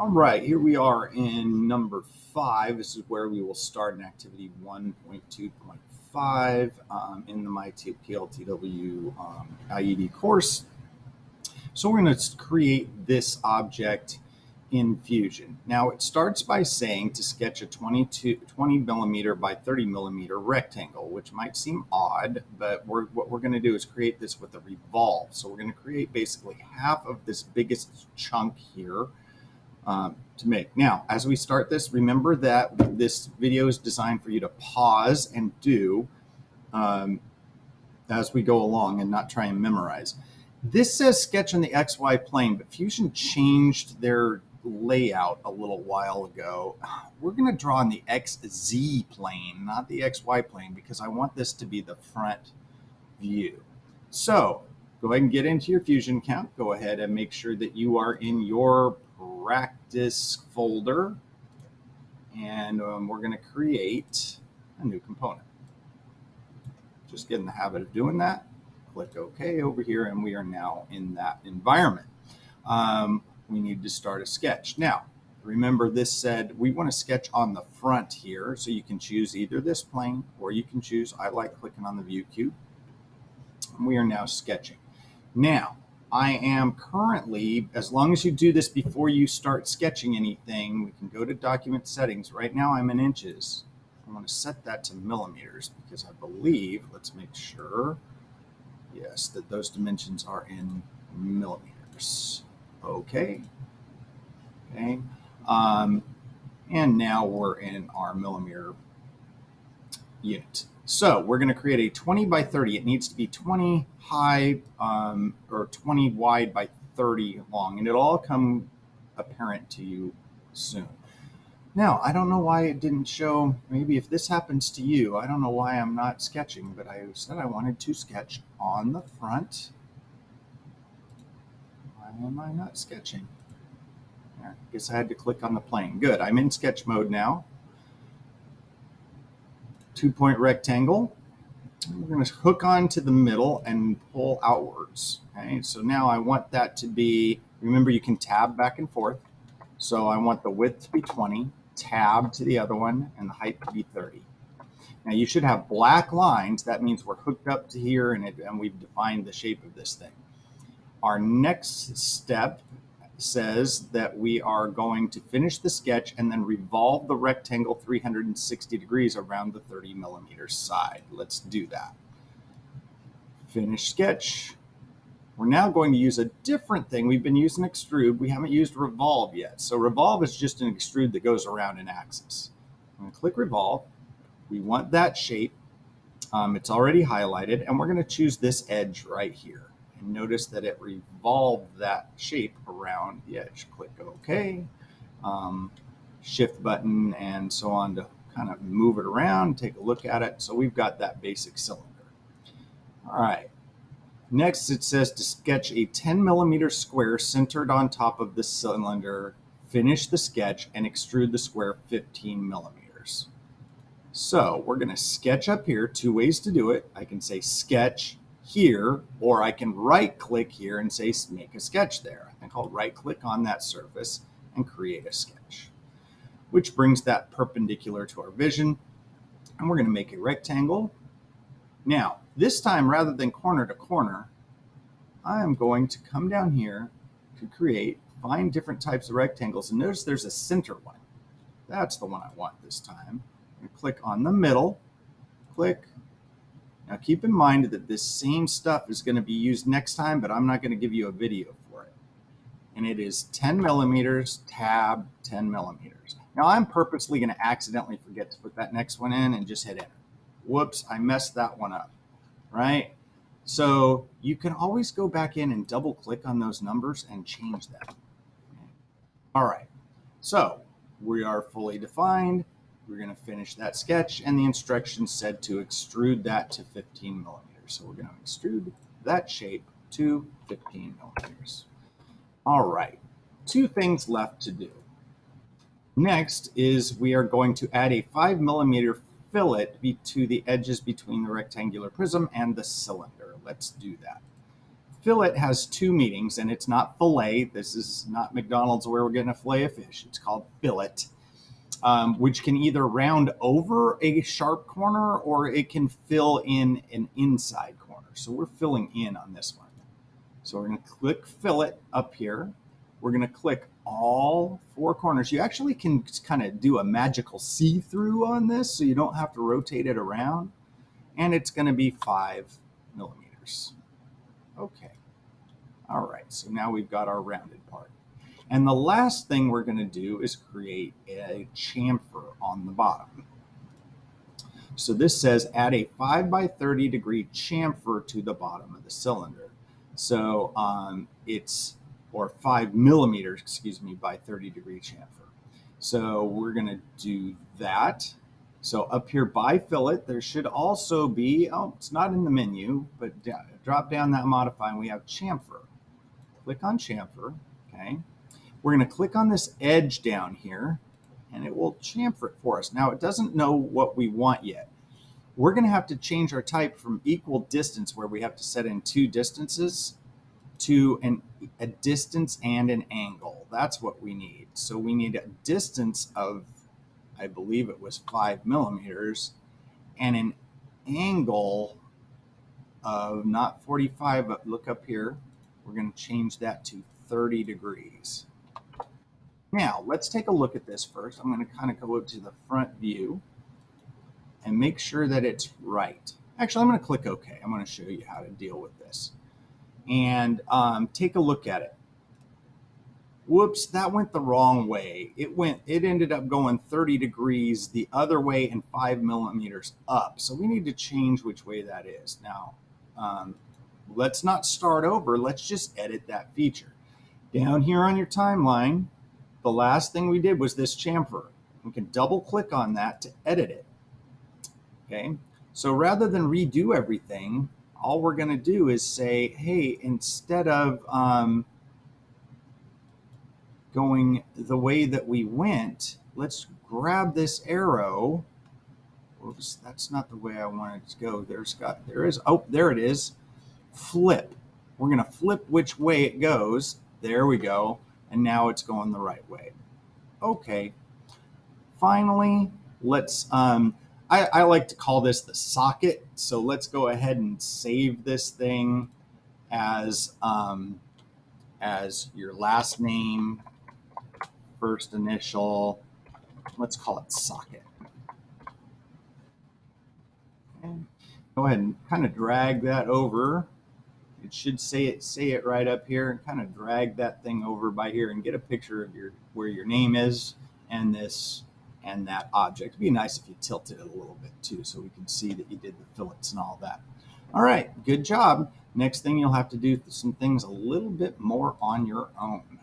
All right, here we are in number 5. This is where we will start in activity 1.2.5 in the MyPLTW IED course. So we're going to create this object in Fusion. Now it starts by saying to sketch a 20 millimeter by 30 millimeter rectangle, which might seem odd, but what we're going to do is create this with a revolve. So we're going to create basically half of this biggest chunk here to make. Now, as we start this, remember that this video is designed for you to pause and do as we go along and not try and memorize. This says sketch on the XY plane, but Fusion changed their layout a little while ago. We're going to draw on the XZ plane, not the XY plane, because I want this to be the front view. So go ahead and get into your Fusion account. Go ahead and make sure that you are in your practice folder, and we're going to create a new component. Just get in the habit of doing that. Click OK over here, and we are now in that environment. We need to start a sketch. Now, remember this said we want to sketch on the front here, so you can choose either this plane or you can choose, I like clicking on the view cube. And we are now sketching. Now, I am currently, as long as you do this before you start sketching anything, we can go to document settings. Right now I'm in inches. I'm going to set that to millimeters because I believe, let's make sure, yes, that those dimensions are in millimeters. Okay. Okay. And now we're in our millimeter unit. So we're going to create a 20 by 30. It needs to be 20 high or 20 wide by 30 long, and it'll all come apparent to you soon. Now, I don't know why it didn't show. Maybe if this happens to you, I don't know why I'm not sketching, but I said I wanted to sketch on the front. Why am I not sketching? I guess I had to click on the plane. Good, I'm in sketch mode now. 2-point rectangle. We're going to hook on to the middle and pull outwards. Okay, so now I want that to be, remember you can tab back and forth. So I want the width to be 20, tab to the other one, and the height to be 30. Now you should have black lines. That means we're hooked up to here and we've defined the shape of this thing. Our next step says that we are going to finish the sketch and then revolve the rectangle 360 degrees around the 30 millimeter side. Let's do that. Finish sketch. We're now going to use a different thing. We've been using extrude. We haven't used revolve yet. So revolve is just an extrude that goes around an axis. I'm going to click revolve. We want that shape. It's already highlighted, and we're going to choose this edge right here. And notice that it revolved that shape around the edge. Click OK. Shift button and so on to kind of move it around, take a look at it. So we've got that basic cylinder. All right. Next, it says to sketch a 10 millimeter square centered on top of the cylinder, finish the sketch, and extrude the square 15 millimeters. So we're going to sketch up here. 2 ways to do it. I can say sketch here, or I can right click here and say make a sketch there. I think I'll right click on that surface and create a sketch, which brings that perpendicular to our vision. And we're going to make a rectangle. Now, this time, rather than corner to corner, I am going to come down here to find different types of rectangles. And notice there's a center one. That's the one I want this time. I'm going to click on the middle, click. Now keep in mind that this same stuff is going to be used next time, but I'm not going to give you a video for it. And it is 10 millimeters, tab 10 millimeters. Now I'm purposely going to accidentally forget to put that next one in and just hit enter. Whoops, I messed that one up, right? So you can always go back in and double click on those numbers and change them. All right, so we are fully defined. We're going to finish that sketch, and the instructions said to extrude that to 15 millimeters. So we're going to extrude that shape to 15 millimeters. All right, 2 things left to do. Next is we are going to add a 5 millimeter fillet to the edges between the rectangular prism and the cylinder. Let's do that. Fillet has two meanings, and it's not fillet. This is not McDonald's where we're getting a fillet of fish. It's called fillet, which can either round over a sharp corner or it can fill in an inside corner. So we're filling in on this one. So we're going to click fillet up here. We're going to click all four corners. You actually can kind of do a magical see-through on this, so you don't have to rotate it around. And it's going to be 5 millimeters. Okay. All right, so now we've got our rounded part. And the last thing we're going to do is create a chamfer on the bottom. So this says add a 5 by 30 degree chamfer to the bottom of the cylinder. So or 5 millimeters, excuse me, by 30 degree chamfer. So we're going to do that. So up here by fillet, there should also be, it's not in the menu, but drop down that modify and we have chamfer. Click on chamfer, okay. We're going to click on this edge down here and it will chamfer it for us. Now it doesn't know what we want yet. We're going to have to change our type from equal distance, where we have to set in 2 distances, to a distance and an angle. That's what we need. So we need a distance of, I believe it was 5 millimeters, and an angle of not 45, but look up here. We're going to change that to 30 degrees. Now, let's take a look at this first. I'm going to kind of go to the front view and make sure that it's right. Actually, I'm going to click OK. I'm going to show you how to deal with this. And take a look at it. Whoops, that went the wrong way. It ended up going 30 degrees the other way and 5 millimeters up. So we need to change which way that is. Now, let's not start over. Let's just edit that feature. Down here on your timeline, the last thing we did was this chamfer. We can double click on that to edit it. Okay, so rather than redo everything, all we're going to do is say, hey, instead of going the way that we went, let's grab this arrow. Oops, that's not the way I wanted to go. There it is. Flip. We're going to flip which way it goes. There we go. And now it's going the right way. Okay. Finally, let's, I like to call this the socket. So let's go ahead and save this thing as your last name, first initial. Let's call it socket. Okay. Go ahead and kind of drag that over. It should say it right up here, and kind of drag that thing over by here and get a picture of where your name is and this and that object. It'd be nice if you tilted it a little bit too, so we can see that you did the fillets and all that. All right, good job. Next thing you'll have to do some things a little bit more on your own.